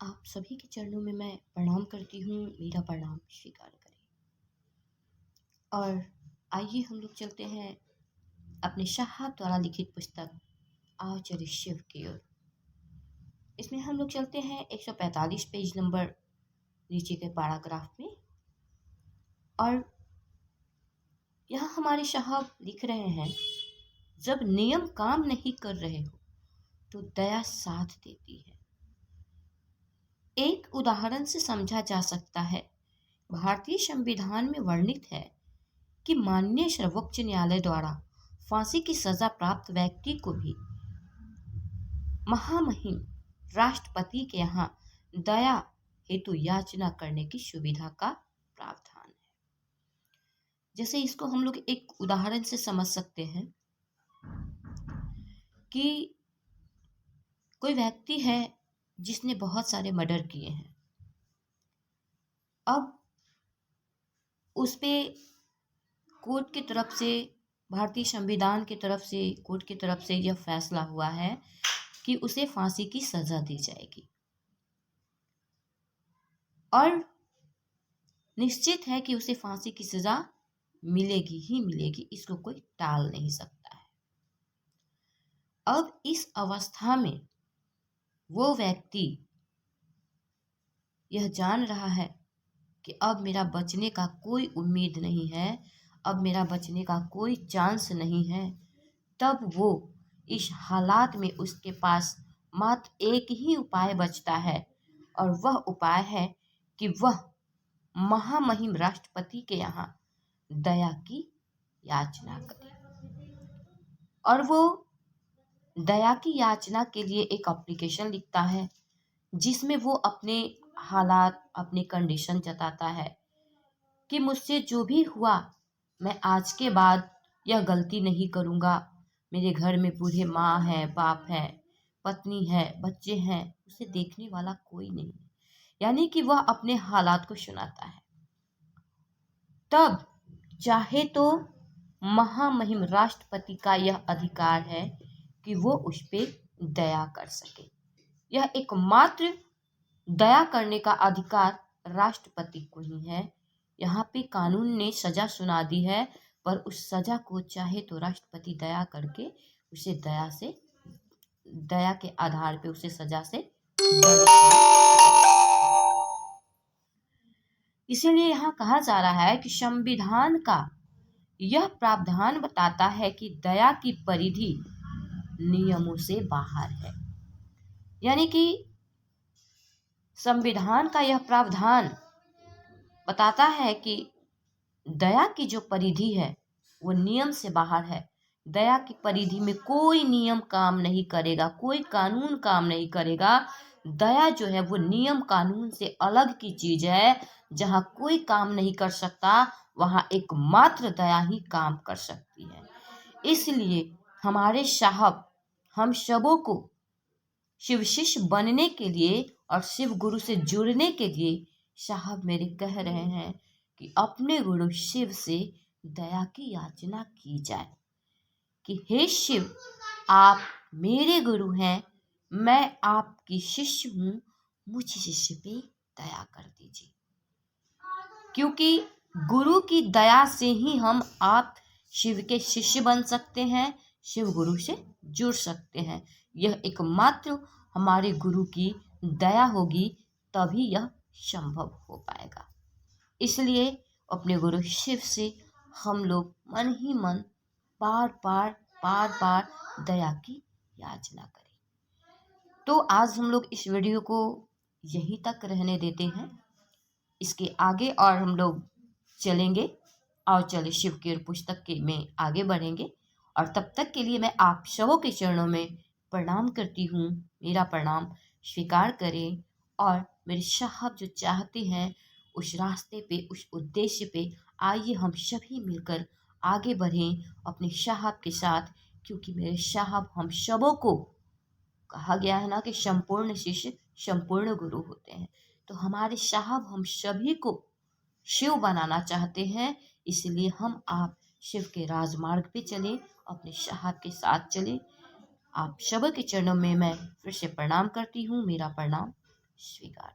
आप सभी के चरणों में मैं प्रणाम करती हूँ, मेरा प्रणाम स्वीकार करें। और आइए हम लोग चलते हैं अपने साहब द्वारा लिखित पुस्तक आओ चले शिव की ओर। इसमें हम लोग चलते हैं 145 पेज नंबर नीचे के पैराग्राफ में। और यहाँ हमारे साहब लिख रहे हैं, जब नियम काम नहीं कर रहे हो तो दया साथ देती है। एक उदाहरण से समझा जा सकता है। भारतीय संविधान में वर्णित है कि माननीय सर्वोच्च न्यायालय द्वारा फांसी की सजा प्राप्त व्यक्ति को भी महामहिम राष्ट्रपति के यहाँ दया हेतु याचना करने की सुविधा का प्रावधान है। जैसे इसको हम लोग एक उदाहरण से समझ सकते हैं कि कोई व्यक्ति है जिसने बहुत सारे मर्डर किए हैं। अब उस पे कोर्ट की तरफ से, भारतीय संविधान की तरफ से, कोर्ट की तरफ से यह फैसला हुआ है कि उसे फांसी की सजा दी जाएगी। और निश्चित है कि उसे फांसी की सजा मिलेगी ही मिलेगी, इसको कोई टाल नहीं सकता है। अब इस अवस्था में वो व्यक्ति यह जान रहा है कि अब मेरा बचने का कोई उम्मीद नहीं है, अब मेरा बचने का कोई चांस नहीं है। तब वो इस हालात में उसके पास मात्र एक ही उपाय बचता है, और वह उपाय है कि वह महामहिम राष्ट्रपति के यहाँ दया की याचना करे। और वो दया की याचना के लिए एक एप्लीकेशन लिखता है, जिसमें वो अपने हालात, अपनी कंडीशन जताता है कि मुझसे जो भी हुआ, मैं आज के बाद यह गलती नहीं करूँगा। मेरे घर में बूढ़े माँ है, बाप है, पत्नी है, बच्चे हैं, उसे देखने वाला कोई नहीं है। यानी कि वह अपने हालात को सुनाता है। तब चाहे तो महामहिम राष्ट्रपति का यह अधिकार है कि वो उस पे दया कर सके। यह एकमात्र दया करने का अधिकार राष्ट्रपति को ही है। यहाँ पे कानून ने सजा सुना दी है, पर उस सजा को चाहे तो राष्ट्रपति दया करके उसे दया के आधार पे उसे सजा से बरी किया। इसीलिए यहाँ कहा जा रहा है कि संविधान का यह प्रावधान बताता है कि दया की परिधि नियमों से बाहर है। यानी कि संविधान का यह प्रावधान बताता है कि दया की जो परिधि है वो नियम से बाहर है। दया की परिधि में कोई नियम काम नहीं करेगा, कोई कानून काम नहीं करेगा। दया जो है वो नियम कानून से अलग की चीज है। जहाँ कोई काम नहीं कर सकता, वहाँ एकमात्र दया ही काम कर सकती है। इसलिए हमारे साहब हम सबों को शिव शिष्य बनने के लिए और शिव गुरु से जुड़ने के लिए साहब मेरे कह रहे हैं कि अपने गुरु शिव से दया की याचना की जाए कि हे शिव, आप मेरे गुरु हैं, मैं आपकी शिष्य हूँ, मुझ शिष्य पे दया कर दीजिए। क्योंकि गुरु की दया से ही हम आप शिव के शिष्य बन सकते हैं, शिव गुरु से जुड़ सकते हैं। यह एकमात्र हमारे गुरु की दया होगी, तभी यह संभव हो पाएगा। इसलिए अपने गुरु शिव से हम लोग मन ही मन बार बार दया की याचना करें। तो आज हम लोग इस वीडियो को यहीं तक रहने देते हैं। इसके आगे और हम लोग चलेंगे और चले शिव की पुस्तक के में आगे बढ़ेंगे। और तब तक के लिए मैं आप सबों के चरणों में प्रणाम करती हूँ। मेरा प्रणाम स्वीकार करें। और मेरे साहब जो चाहते हैं उस रास्ते पे, उस उद्देश्य पे आइए हम सभी मिलकर आगे बढ़ें अपने साहब के साथ। क्योंकि मेरे साहब हम सबों को, कहा गया है ना कि संपूर्ण शिष्य संपूर्ण गुरु होते हैं। तो हमारे साहब हम सभी को शिव बनाना चाहते हैं। इसलिए हम आप शिव के राजमार्ग पे चले, अपने साहब के साथ चले। आप सब के चरणों में मैं फिर से प्रणाम करती हूँ। मेरा प्रणाम स्वीकार